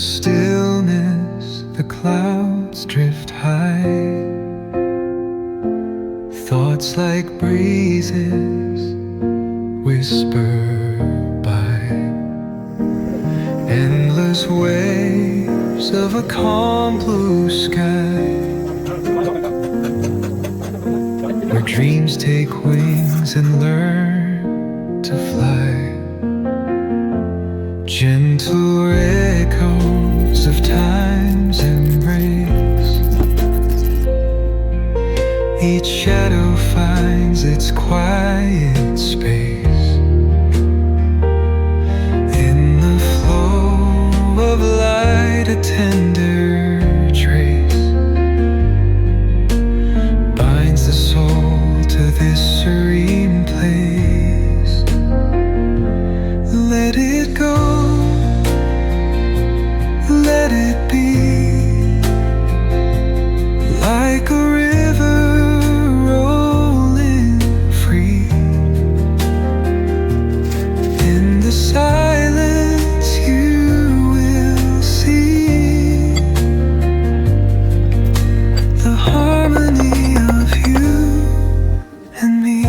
stillness, the clouds drift high. Thoughts like breezes whisper by. Endless waves of a calm blue sky, where dreams take wings and learn to fly. Gentle echoes of time's embrace. Each shadow finds its quiet space. In the flow of light, a tender trace binds the soul to this serene place. Let it go, let it be, like a river rolling free. In the silence you will see the harmony of you and me.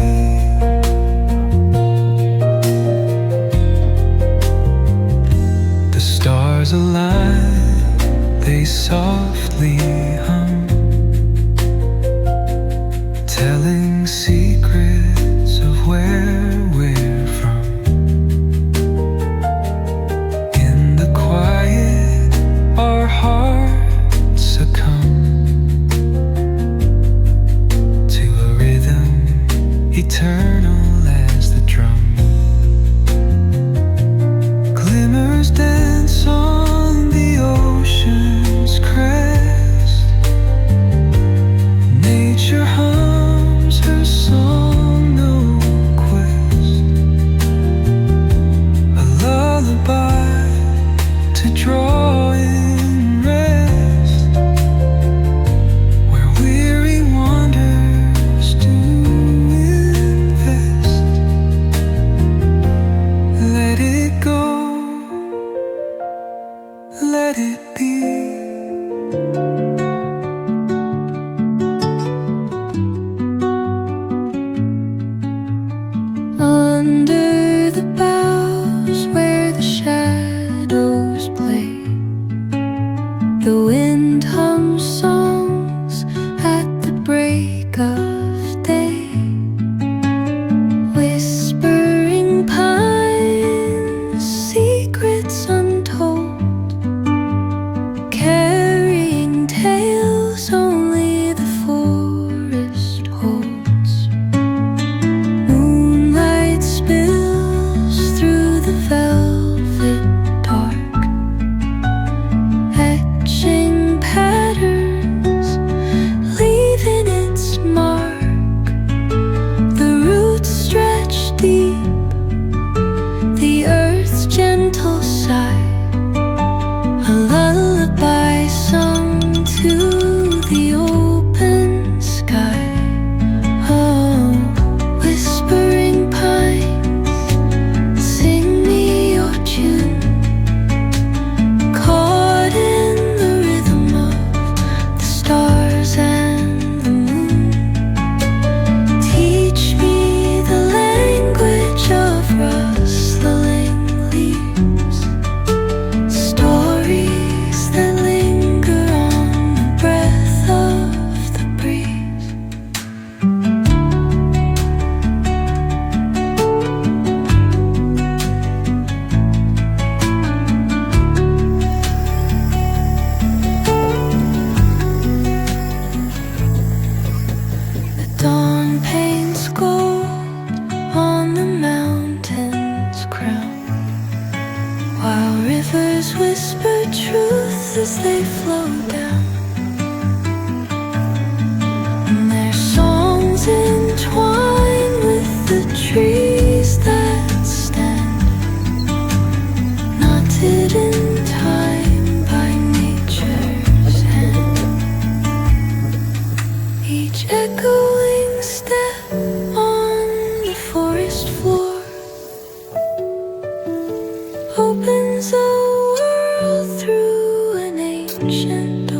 The stars align, they softly hum, telling secrets of where we're from. In the quiet, our hearts succumb to a rhythm eternal as the drum. Glimmers dance on the ocean's crest. Nature hums her song, no quest. A lullaby to draw in rest, where weary wanderers do invest. Let it go, let it be. Under the boughs where the shadows play, the wind hums songs at the break of day. Whispering pines, secrets untold, carrying tales only the forest holds. Moonlight spills through the velvet dark, etching patterns, leaving its mark. The roots stretch deep, the earth's gentle sigh, a lullaby sung to the open sky. Oh, whispering pines, sing me your tune, caught in the rhythm of the stars and the moon. Teach me the language of rustling leaves, stories that linger on the breath of the breeze. The dawn paints gold on the mountain's crown, while rivers whisper truth as they flow down. And their songs entwine with the trees that stand, knotted in time by nature's hand. Each echoing step on the forest floor opens a world through craftsmanship.